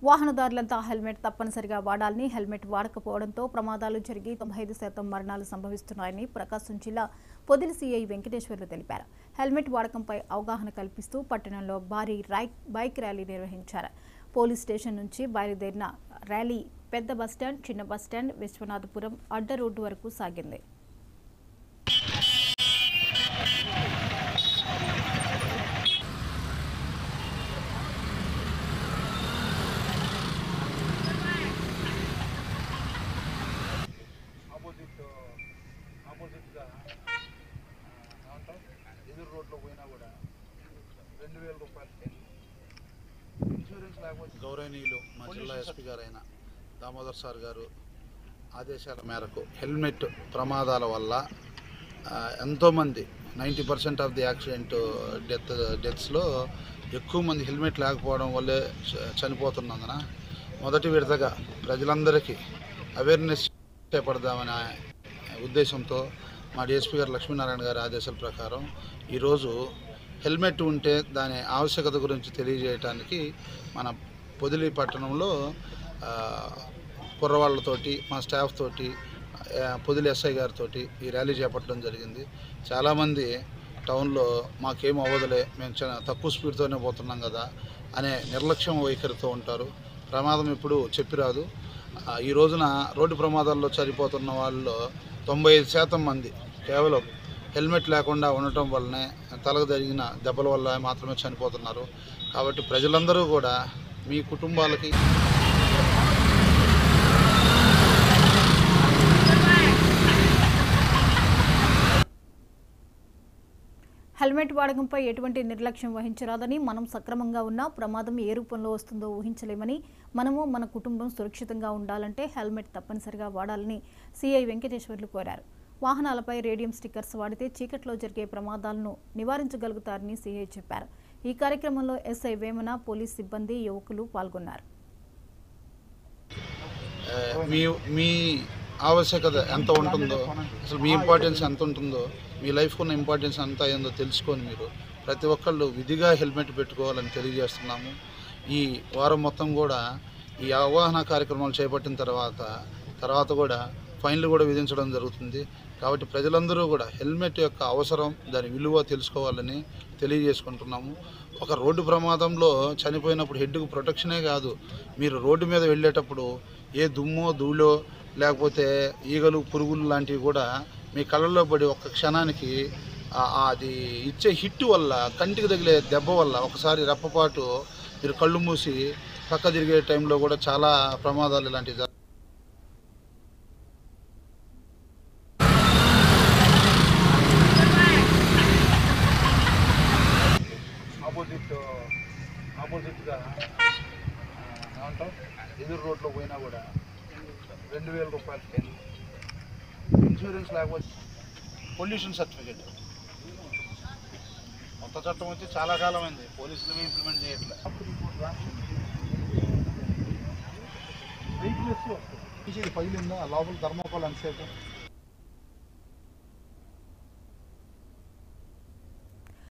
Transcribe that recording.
వాహనదారులంతా helmet తప్పనిసరిగా వాడాలని, helmet వాడకపోవడంతో ప్రమాదాలు జరిగి 95% మరణాలు సంభవిస్తున్నాయని ప్రకాశం జిల్లా పొదిలి సీఐ వెంకటేశ్వర్లు తెలిపారు. హెల్మెట్ వాడకంపై అవగాహన కల్పిస్తూ పట్టణంలో భారీ బైక్ ర్యాలీ నిర్వహించారు. పోలీస్ స్టేషన్ నుంచి బయలుదేరిన ర్యాలీ పెద్ద బస్టాండ్, చిన్న బస్టాండ్, విశ్వనాథపురం అడ్డ రోడ్డు వరకు సాగింది. ఎదురు రోడ్లో పోయినా కూడా 2000 రూపాయలు ఇన్సూరెన్స్ లేకపోతే గౌరవనీయులు మా జిల్లా ఎస్పీ గారైన దామోదర్ సార్ గారు ఆదేశాల మేరకు హెల్మెట్ ప్రమాదాల వల్ల ఎంతోమంది 90% ఆఫ్ ది యాక్సిడెంట్ డెత్స్లో ఎక్కువ మంది హెల్మెట్ లేకపోవడం వల్లే చనిపోతున్నందున మొదటి విడతగా ప్రజలందరికీ అవేర్నెస్ చేపడదామనే ఉద్దేశంతో మా డిఎస్పీ గారు లక్ష్మీనారాయణ గారి ఆదేశాల ప్రకారం ఈరోజు హెల్మెట్ ఉంటే దాని ఆవశ్యకత గురించి తెలియజేయడానికి మన పొదిలి పట్టణంలో కుర్రవాళ్ళతోటి మా స్టాఫ్ తోటి పొదిలి ఎస్ఐ గారితో ఈ ర్యాలీ చేపట్టడం జరిగింది. చాలామంది టౌన్లో మాకేం అవ్వదులే, మేము తక్కువ స్పీడ్తోనే పోతున్నాం కదా అనే నిర్లక్ష్యం వైఖరితో ఉంటారు. ప్రమాదం ఇప్పుడు చెప్పిరాదు. ఈ రోజున రోడ్డు ప్రమాదాల్లో చనిపోతున్న వాళ్ళలో 95% మంది కేవలం హెల్మెట్ లేకుండా ఉండటం వల్లనే, తలకు జరిగిన దెబ్బల వల్ల మాత్రమే చనిపోతున్నారు. కాబట్టి ప్రజలందరూ కూడా మీ కుటుంబాలకి హెల్మెట్ వాడకంపై ఎటువంటి నిర్లక్ష్యం వహించరాదని, మనం సక్రమంగా ఉన్నా ప్రమాదం ఏ రూపంలో వస్తుందో ఊహించలేమని, మనము మన కుటుంబం సురక్షితంగా ఉండాలంటే హెల్మెట్ తప్పనిసరిగా వాడాలని సీఐ వెంకటేశ్వర్లు కోరారు. వాహనాలపై రేడియం స్టిక్కర్స్ వాడితే చీకట్లో జరిగే ప్రమాదాలను నివారించగలుగుతారని సీఐ చెప్పారు. ఈ కార్యక్రమంలో ఎస్ఐ వేమన, పోలీస్ సిబ్బంది, యువకులు పాల్గొన్నారు. మీ ఆవశ్యకత ఎంత ఉంటుందో, అసలు మీ ఇంపార్టెన్స్ ఎంత ఉంటుందో, మీ లైఫ్కు ఉన్న ఇంపార్టెన్స్ ఎంత అయిందో తెలుసుకొని మీరు ప్రతి ఒక్కళ్ళు విధిగా హెల్మెట్ పెట్టుకోవాలని తెలియజేస్తున్నాము. ఈ వారం మొత్తం కూడా ఈ అవగాహన కార్యక్రమాలు చేపట్టిన తర్వాత కూడా ఫైన్లు కూడా విధించడం జరుగుతుంది. కాబట్టి ప్రజలందరూ కూడా హెల్మెట్ యొక్క అవసరం, దాని విలువ తెలుసుకోవాలని తెలియజేసుకుంటున్నాము. ఒక రోడ్డు ప్రమాదంలో చనిపోయినప్పుడు హెడ్కు ప్రొటెక్షనే కాదు, మీరు రోడ్డు మీద వెళ్ళేటప్పుడు ఏ దుమ్మో ధూళో లేకపోతే ఈగలు పురుగులు లాంటివి కూడా మీ కళ్ళల్లో పడి ఒక్క క్షణానికి అది ఇచ్చే హిట్ వల్ల, కంటికి తగిలే దెబ్బ వల్ల ఒకసారి రెప్పపాటు మీరు కళ్ళు మూసి పక్క తిరిగే టైంలో కూడా చాలా ప్రమాదాలు ఇలాంటివి జరుగుతాయి. ఆపోజిట్గా ఏమంటాం, ఎదురు రోడ్లో పోయినా కూడా 2000 రూపాయలు ఫైన్, ఇన్సూరెన్స్ లేకపోతే పొల్యూషన్ సర్టిఫికేట్. కొత్త చట్టం వచ్చి చాలా కాలం అయింది, పోలీసులు ఇంప్లిమెంట్ చేయట్లేదు. వెహికల్స్ పగిలిందా లోపల థర్మోకోల్ ఎంతసేపు